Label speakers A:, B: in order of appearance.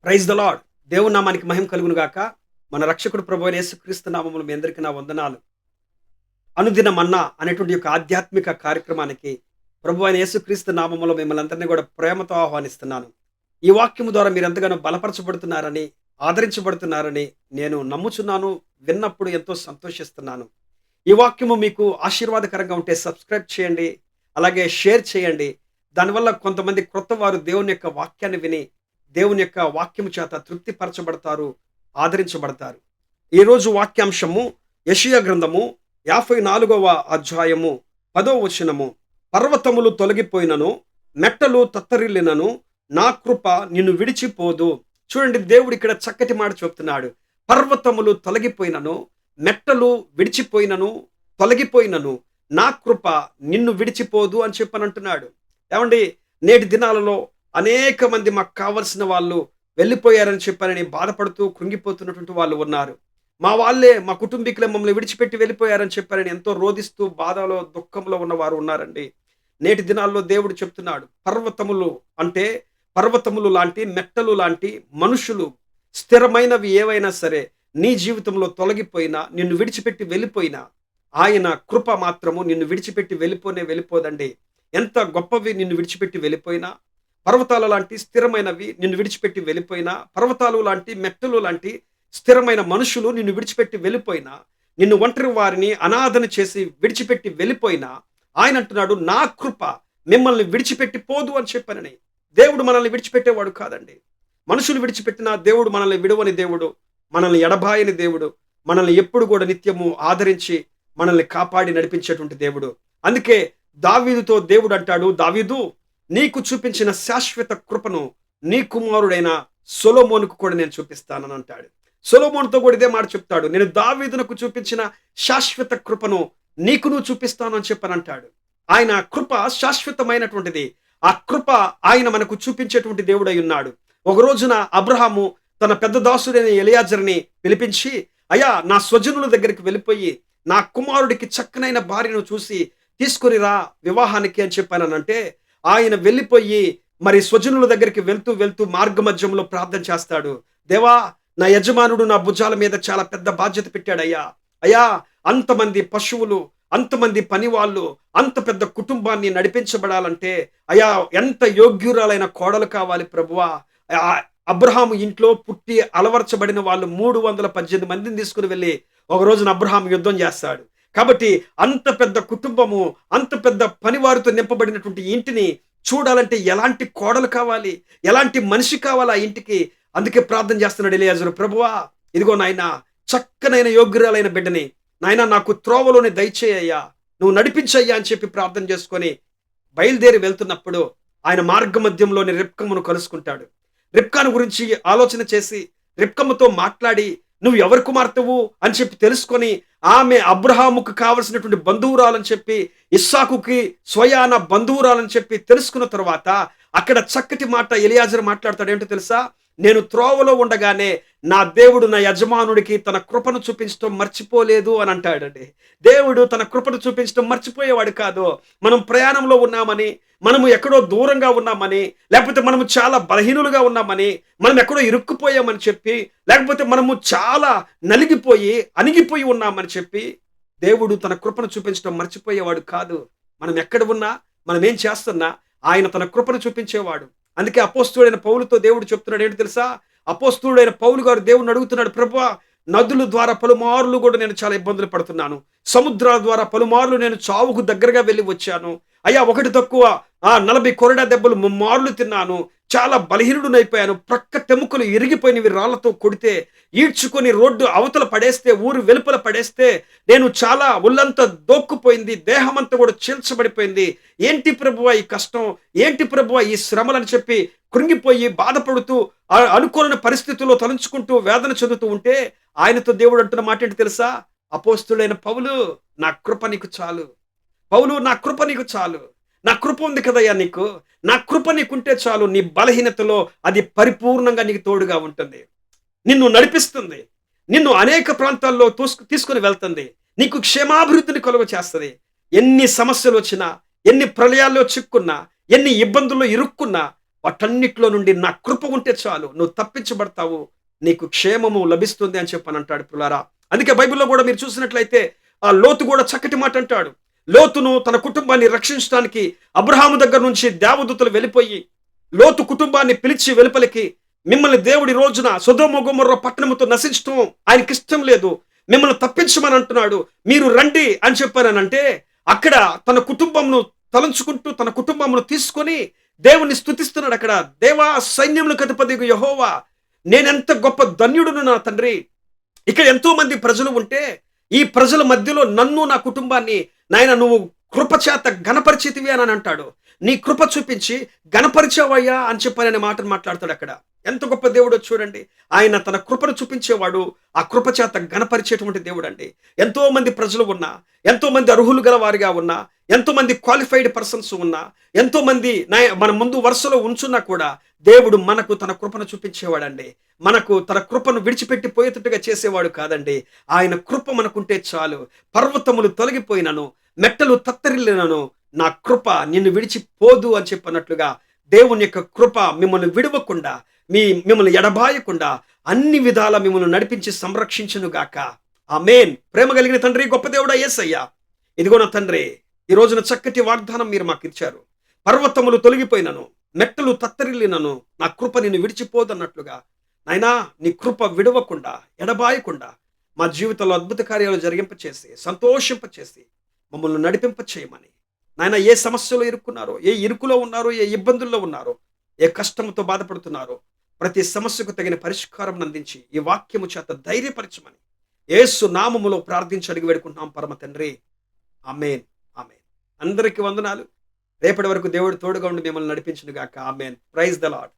A: Praise the lord. దేవుని నామానికి మహిమ కలుగును గాక. మన రక్షకుడు ప్రభువైన యేసుక్రీస్తు నామములో మీ అందరికీ నా వందనాలు. అనుదిన మన్నా అనేటువంటి యొక్క ఆధ్యాత్మిక కార్యక్రమానికి ప్రభువైన యేసుక్రీస్తు నామములో మిమ్మల్ని అందరినీ కూడా ప్రేమతో ఆహ్వానిస్తున్నాను. ఈ వాక్యము ద్వారా మీరు ఎంతగానో బలపరచబడుతున్నారని, ఆదరించబడుతున్నారని నేను నమ్ముచున్నాను. విన్నప్పుడు ఎంతో సంతోషిస్తున్నాను. ఈ వాక్యము మీకు ఆశీర్వాదకరంగా ఉంటే సబ్స్క్రైబ్ చేయండి. అలాగే షేర్ చేయండి. దానివల్ల కొంతమంది క్రొత్త వారు దేవుని యొక్క వాక్యాన్ని విని దేవుని యొక్క వాక్యము చేత తృప్తిపరచబడతారు, ఆదరించబడతారు. ఈరోజు వాక్యాంశము యెషయా గ్రంథము 54వ అధ్యాయము 10వ వచనము. పర్వతములు తొలగిపోయినను, మెట్టలు తత్తరిల్లినను, నా కృప నిన్ను విడిచిపోదు. చూడండి, దేవుడు ఇక్కడ చక్కటి మాట చెప్తున్నాడు. పర్వతములు తొలగిపోయినను, మెట్టలు విడిచిపోయినను, తొలగిపోయినను, నా కృప నిన్ను విడిచిపోదు అని చెప్పనంటున్నాడు. ఏమండి, నేటి దినాలలో అనేక మంది మాకు కావలసిన వాళ్ళు వెళ్ళిపోయారని చెప్పారని బాధపడుతూ కృంగిపోతున్నటువంటి వాళ్ళు ఉన్నారు. మా వాళ్ళే, మా కుటుంబీకులే మమ్మల్ని విడిచిపెట్టి వెళ్ళిపోయారని చెప్పారని ఎంతో రోదిస్తూ బాధలో దుఃఖంలో ఉన్నవారు ఉన్నారండి. నేటి దినాల్లో దేవుడు చెప్తున్నాడు, పర్వతములు అంటే పర్వతములు లాంటి, మెట్టలు లాంటి మనుషులు, స్థిరమైనవి ఏవైనా సరే నీ జీవితంలో తొలగిపోయినా, నిన్ను విడిచిపెట్టి వెళ్ళిపోయినా, ఆయన కృప మాత్రము నిన్ను విడిచిపెట్టి వెళ్ళిపోదండి. ఎంత గొప్పవి నిన్ను విడిచిపెట్టి వెళ్ళిపోయినా, పర్వతాల లాంటి స్థిరమైనవి నిన్ను విడిచిపెట్టి వెళ్ళిపోయినా, పర్వతాలు లాంటి, మెట్టలు లాంటి స్థిరమైన మనుషులు నిన్ను విడిచిపెట్టి వెళ్ళిపోయినా, నిన్ను ఒంటరి వారిని అనాథన చేసి విడిచిపెట్టి వెళ్ళిపోయినా, ఆయన అంటున్నాడు, నా కృప మిమ్మల్ని విడిచిపెట్టి పోదు అని చెప్పానని. దేవుడు మనల్ని విడిచిపెట్టేవాడు కాదండి. మనుషులు విడిచిపెట్టినా దేవుడు మనల్ని విడువని దేవుడు, మనల్ని ఎడబాయని దేవుడు, మనల్ని ఎప్పుడు కూడా నిత్యము ఆదరించి మనల్ని కాపాడి నడిపించేటువంటి దేవుడు. అందుకే దావీదుతో దేవుడు అంటాడు, దావీదు, నీకు చూపించిన శాశ్వత కృపను నీ కుమారుడైన సొలొమోనుకు కూడా నేను చూపిస్తానని అంటాడు. సొలొమోనుతో కూడా ఇదే మాట చెప్తాడు, నేను దావీదునకు చూపించిన శాశ్వత కృపను నీకు నువ్వు చూపిస్తాను అని చెప్పనంటాడు. ఆయన కృప శాశ్వతమైనటువంటిది. ఆ కృప ఆయన మనకు చూపించేటువంటి దేవుడై ఉన్నాడు. ఒక రోజున అబ్రహాము తన పెద్ద దాసుడైన ఎలియాజర్ని పిలిపించి, అయ్యా, నా స్వజనుల దగ్గరికి వెళ్ళిపోయి నా కుమారుడికి చక్కనైన భార్యను చూసి తీసుకుని రా వివాహానికి అని చెప్పానంటే, ఆయన వెళ్ళిపోయి మరి స్వజనుల దగ్గరికి వెళ్తూ వెళ్తూ మార్గ మధ్యంలో ప్రార్థన చేస్తాడు. దేవా, నా యజమానుడు నా భుజాల మీద చాలా పెద్ద బాధ్యత పెట్టాడయ్యా. అయ్యా, అంతమంది పశువులు, అంతమంది పనివాళ్ళు, అంత పెద్ద కుటుంబాన్ని నడిపించబడాలంటే అయ్యా, ఎంత యోగ్యురాలైన కోడలు కావాలి ప్రభువా. అబ్రహాము ఇంట్లో పుట్టి అలవర్చబడిన వాళ్ళు 318 మందిని తీసుకుని వెళ్ళి ఒక రోజున అబ్రహాం యుద్ధం చేస్తాడు. కాబట్టి అంత పెద్ద కుటుంబము, అంత పెద్ద పనివారితో నింపబడినటువంటి ఇంటిని చూడాలంటే ఎలాంటి కోడలు కావాలి, ఎలాంటి మనిషి కావాలి ఆ ఇంటికి. అందుకే ప్రార్థన చేస్తున్నాడు ఎలియాజరు, ప్రభువా, ఇదిగో నాయన, చక్కనైన యోగ్యురాలైన బిడ్డని నాయన నాకు త్రోవలోనే దయచేయ్యా, నువ్వు నడిపించయ్యా అని చెప్పి ప్రార్థన చేసుకొని బయలుదేరి వెళ్తున్నప్పుడు ఆయన మార్గ మధ్యంలోని రిబ్కమ్మను కలుసుకుంటాడు. రిబ్కాను గురించి ఆలోచన చేసి రిబ్కమ్మతో మాట్లాడి, నువ్వు ఎవరి కుమార్తెవు అని చెప్పి తెలుసుకొని, ఆమె అబ్రహాముకు కావలసినటువంటి బంధువురాలని చెప్పి, ఇస్సాకుకి స్వయాన బంధువురాలని చెప్పి తెలుసుకున్న తర్వాత అక్కడ చక్కటి మాట ఎలియాజరు మాట్లాడతాడు. ఏంటో తెలుసా? నేను త్రోవలో ఉండగానే నా దేవుడు నా యజమానుడికి తన కృపను చూపించడం మర్చిపోలేదు అని అంటాడండి. దేవుడు తన కృపను చూపించడం మర్చిపోయేవాడు కాదు. మనం ప్రయాణంలో ఉన్నామని, మనము ఎక్కడో దూరంగా ఉన్నామని, లేకపోతే మనము చాలా బలహీనులుగా ఉన్నామని, మనం ఎక్కడో ఇరుక్కుపోయామని చెప్పి, లేకపోతే మనము చాలా నలిగిపోయి అణిగిపోయి ఉన్నామని చెప్పి దేవుడు తన కృపను చూపించడం మర్చిపోయేవాడు కాదు. మనం ఎక్కడ ఉన్నా, మనం ఏం చేస్తున్నా ఆయన తన కృపను చూపించేవాడు. అందుకే అపోస్తలుడైన పౌలుతో దేవుడు చెప్తున్నాడు. ఏంటి తెలుసా? అపోస్తలుడైన పౌలు గారు దేవుడిని అడుగుతున్నాడు, ప్రభువా, నదుల ద్వారా పలుమార్లు కూడా నేను చాలా ఇబ్బందులు పడుతున్నాను, సముద్రాల ద్వారా పలుమార్లు నేను చావుకు దగ్గరగా వెళ్ళి వచ్చాను అయ్యా, ఒకటి తక్కువ 40 కొరడా దెబ్బలు ముమ్మార్లు తిన్నాను, చాలా బలహీనుడునైపోయాను, ప్రక్క తెముకలు ఇరిగిపోయినవి రాళ్లతో కొడితే, ఈడ్చుకొని రోడ్డు అవతల పడేస్తే, ఊరు వెలుపల పడేస్తే నేను చాలా ఒళ్ళంతా దోక్కుపోయింది, దేహమంతా కూడా చీల్చబడిపోయింది. ఏంటి ప్రభువా ఈ కష్టం, ఏంటి ప్రభువా ఈ శ్రమలని చెప్పి కృంగిపోయి బాధపడుతూ అనుకోని పరిస్థితుల్లో తలంచుకుంటూ వేదన చెందుతూ ఉంటే ఆయనతో దేవుడు అంటున్న మాట ఏంటి తెలుసా? అపోస్తలుడైన పౌలు, నా కృప నీకు చాలు. పౌలు, నా కృప నీకు చాలు. నా కృప ఉంది కదయ్యా నీకు, నా కృప నీకుంటే చాలు. నీ బలహీనతలో అది పరిపూర్ణంగా నీకు తోడుగా ఉంటుంది, నిన్ను నడిపిస్తుంది, నిన్ను అనేక ప్రాంతాల్లో తీసుకుని వెళ్తుంది, నీకు క్షేమాభివృద్ధిని కలుగ చేస్తుంది. ఎన్ని సమస్యలు వచ్చినా, ఎన్ని ప్రళయాల్లో చిక్కున్నా, ఎన్ని ఇబ్బందుల్లో ఇరుక్కున్నా వాటన్నిటిలో నుండి నా కృప ఉంటే చాలు, నువ్వు తప్పించబడతావు, నీకు క్షేమము లభిస్తుంది అని చెప్పని అంటాడు ప్రియులారా. అందుకే బైబిల్‌లో కూడా మీరు చూసినట్లయితే ఆ లోతు కూడా చక్కటి మాట అంటాడు. లోతును తన కుటుంబాన్ని రక్షించడానికి అబ్రహాము దగ్గర నుంచి దేవదూతలు వెళ్ళిపోయి లోతు కుటుంబాన్ని పిలిచి వెలుపలికి, మిమ్మల్ని దేవుడి రోజున సొదొమ గొమొర్రా పట్టణముతో నశించడం ఆయనకిష్టం లేదు, మిమ్మల్ని తప్పించమని అంటున్నాడు, మీరు రండి అని చెప్పారనంటే అక్కడ తన కుటుంబంను తలంచుకుంటూ తన కుటుంబమును తీసుకొని దేవుణ్ణి స్తుతిస్తున్నాడు. అక్కడ దేవా సైన్యములకు అధిపతియగు యెహోవా, నేనెంత గొప్ప ధన్యుడును నా తండ్రి. ఇక్కడ ఎంతో మంది ప్రజలు ఉంటే ఈ ప్రజల మధ్యలో నన్ను నా కుటుంబాన్ని నాయన నువ్వు కృపచేత ఘనపరిచితివి అని అంటాడు. నీ కృప చూపించి ఘనపరిచావయ్యా అని చెప్పని మాటను మాట్లాడతాడు అక్కడ. ఎంత గొప్ప దేవుడో చూడండి. ఆయన తన కృపను చూపించేవాడు, ఆ కృప చేత ఘనపరిచేటువంటి దేవుడు అండి. ఎంతో మంది ప్రజలు ఉన్నా, ఎంతో మంది అర్హులు గల వారిగా ఉన్నా, ఎంతో మంది క్వాలిఫైడ్ పర్సన్స్ ఉన్నా, ఎంతో మంది మన ముందు వరుసలో ఉంచున్నా కూడా దేవుడు మనకు తన కృపను చూపించేవాడండి. మనకు తన కృపను విడిచిపెట్టి పోయేటట్టుగా చేసేవాడు కాదండి. ఆయన కృప మనకుంటే చాలు. పర్వతములు తొలగిపోయినను, మెట్టలు తత్తరిల్లినను, నా కృప నిన్ను విడిచిపోదు అని చెప్పినట్లుగా దేవుని యొక్క కృప మిమ్మల్ని విడవకుండా, మిమ్మల్ని ఎడబాయకుండా అన్ని విధాల మిమ్మల్ని నడిపించి సంరక్షించును గాక. ఆమేన్. ప్రేమ కలిగిన తండ్రి, గొప్ప దేవుడా యేసయ్యా, ఇదిగో నా తండ్రి, ఈ రోజున చక్కటి వాగ్దానం మీరు మాకు ఇచ్చారు. పర్వతములు తొలగిపోయినను, మెట్టలు తత్తరిల్లినను, నా కృప నిన్ను విడిచిపోదన్నట్లుగా నాయనా నీ కృప విడవకుండా, ఎడబాయకుండా మా జీవితంలో అద్భుత కార్యాలు జరిగింపచేసి, సంతోషింపచేసి, మమ్మల్ని నడిపింప చేయమని నాయన, ఏ సమస్యలో ఇరుక్కున్నారో, ఏ ఇరుకులో ఉన్నారో, ఏ ఇబ్బందుల్లో ఉన్నారో, ఏ కష్టంతో బాధపడుతున్నారో, ప్రతి సమస్యకు తగిన పరిష్కారం అందించి ఈ వాక్యము చేత ధైర్యపరచమని యేసు నామములో ప్రార్థించి అడిగి వేడుకుంటున్నాం పరమ తండ్రి. ఆమేన్. ఆమేన్. అందరికీ వందనాలు. రేపటి వరకు దేవుడు తోడుగా ఉండి మిమ్మల్ని నడిపించును గాక. ఆమేన్. Praise the lord.